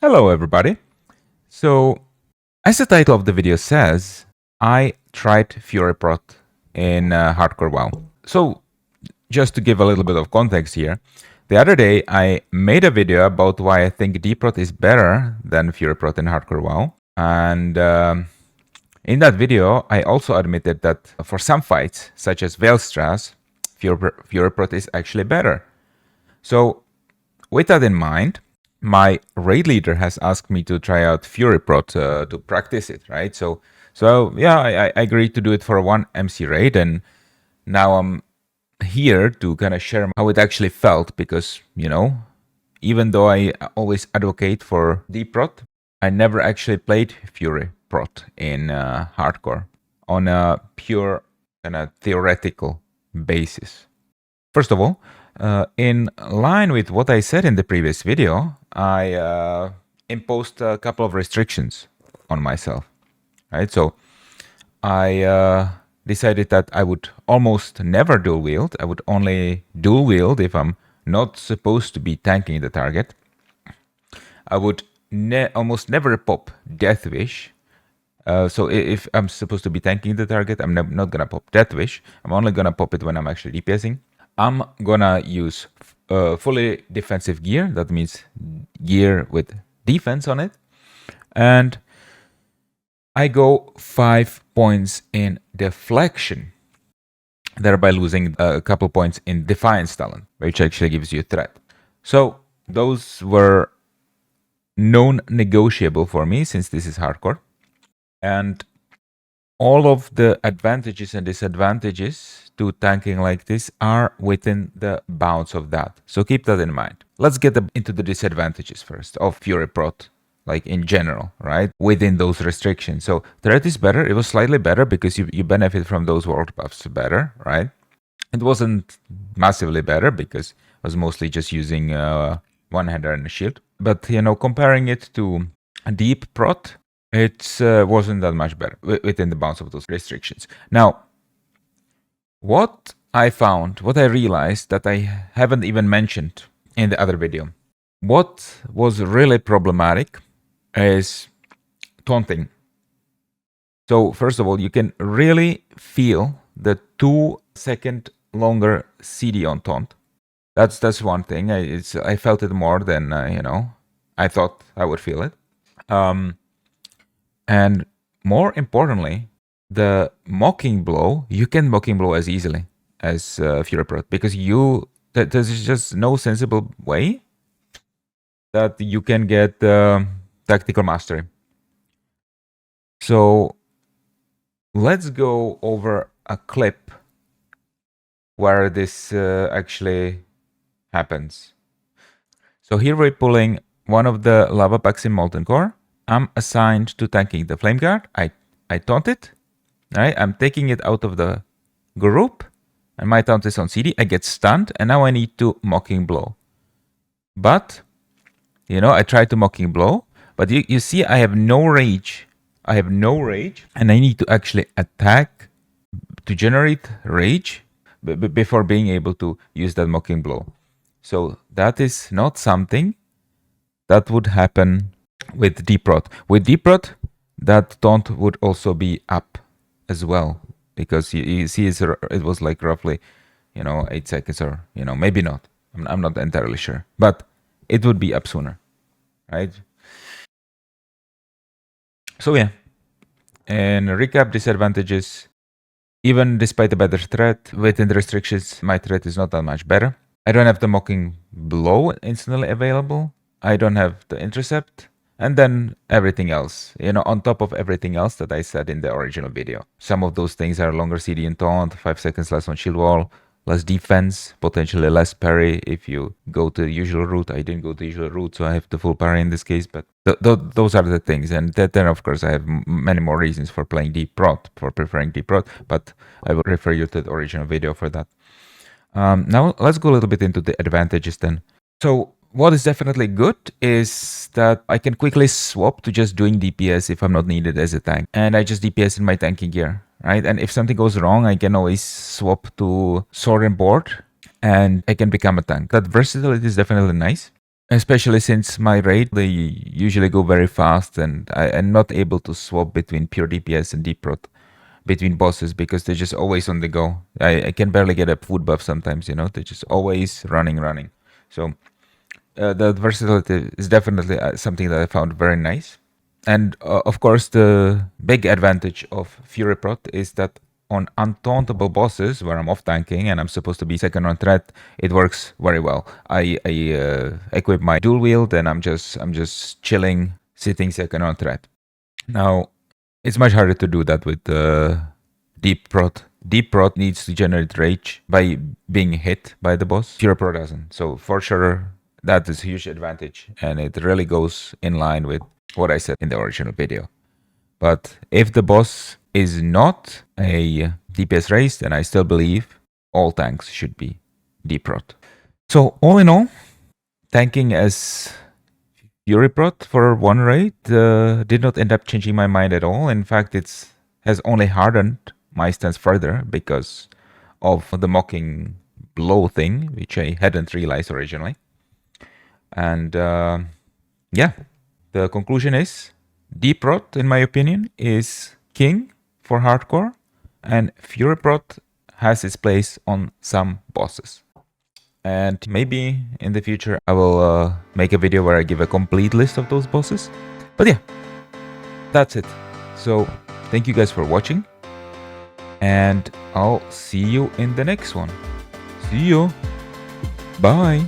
Hello everybody. So, as the title of the video says, I tried Fury prot in Hardcore WoW. So, just to give a little bit of context here, the other day I made a video about why I think D-prot is better than Fury prot in Hardcore WoW. And in that video, I also admitted that for some fights, such as Veilstrass, Fury prot is actually better. So, with that in mind, my raid leader has asked me to try out Fury prot to practice it, right? So yeah, I agreed to do it for one MC raid, and now I'm here to kind of share how it actually felt, because, you know, even though I always advocate for D-prot, I never actually played Fury prot in hardcore on a pure kind of theoretical basis. First of all, in line with what I said in the previous video, I imposed a couple of restrictions on myself, right? So I decided that I would almost never dual wield. I would only dual wield if I'm not supposed to be tanking the target. I would almost never pop Death Wish. So if I'm supposed to be tanking the target, I'm not gonna pop Death Wish. I'm only gonna pop it when I'm actually DPSing. I'm gonna use fully defensive gear. That means gear with defense on it. And I go 5 points in deflection, thereby losing a couple points in defiance talent, which actually gives you a threat. So those were non-negotiable for me, since this is hardcore. And all of the advantages and disadvantages to tanking like this are within the bounds of that. So keep that in mind. Let's get into the disadvantages first of Fury prot, like in general, right? Within those restrictions. So threat is better. It was slightly better because you benefit from those world buffs better, right? It wasn't massively better because I was mostly just using one-hander and a shield. But, you know, comparing it to a deep prot, it wasn't that much better within the bounds of those restrictions. Now, what I found, what I realized that I haven't even mentioned in the other video, what was really problematic is taunting. So first of all, you can really feel the 2-second longer CD on taunt. That's one thing. I felt it more than you know, I thought I would feel it. And more importantly, the mocking blow, you can mocking blow as easily as Fury prot, because there's just no sensible way that you can get tactical mastery. So let's go over a clip where this actually happens. So here we're pulling one of the lava packs in Molten Core. I'm assigned to tanking the Flame Guard. I taunt it. Right? I'm taking it out of the group, and my taunt is on CD. I get stunned, and now I need to mocking blow. But, you know, I try to mocking blow, but you see I have no rage. I have no rage, and I need to actually attack to generate rage before being able to use that mocking blow. So that is not something that would happen with D-prot. With D-prot, that taunt would also be up as well, because you see it was like roughly, you know, 8 seconds, or, you know, maybe not. I'm not entirely sure, but it would be up sooner, right? So yeah, and recap disadvantages. Even despite a better threat, within the restrictions, my threat is not that much better. I don't have the mocking blow instantly available. I don't have the intercept. And then everything else, you know, on top of everything else that I said in the original video. Some of those things are longer CD and taunt, 5 seconds less on shield wall, less defense, potentially less parry if you go to the usual route. I didn't go to the usual route, so I have the full parry in this case, but those are the things. And then, of course, I have many more reasons for playing D-prot, for preferring D-prot, but I will refer you to the original video for that. Now, let's go a little bit into the advantages then. So, what is definitely good is that I can quickly swap to just doing DPS if I'm not needed as a tank. And I just DPS in my tanking gear, right? And if something goes wrong, I can always swap to sword and board, and I can become a tank. That versatility is definitely nice. Especially since my raid, they usually go very fast, and I'm not able to swap between pure DPS and deep prot between bosses because they're just always on the go. I can barely get a food buff sometimes, they're just always running. So the versatility is definitely something that I found very nice. And of course, the big advantage of Fury Prot is that on untauntable bosses where I'm off tanking and I'm supposed to be second on threat, it works very well. I equip my dual wield and I'm just chilling, sitting second on threat. Now, it's much harder to do that with Deep Prot. Deep Prot needs to generate rage by being hit by the boss. Pure Prot doesn't. So for sure, that is a huge advantage, and it really goes in line with what I said in the original video. But if the boss is not a DPS race, then I still believe all tanks should be Deep Prot. So all in all, tanking as Fury Prot for one raid did not end up changing my mind at all. In fact, it has only hardened my stance further because of the mocking blow thing, which I hadn't realized originally. And yeah, the conclusion is Deep Prot, in my opinion, is king for hardcore, and Fury Prot has its place on some bosses. And maybe in the future I will make a video where I give a complete list of those bosses. But yeah, that's it. So thank you guys for watching, and I'll see you in the next one. See you. Bye.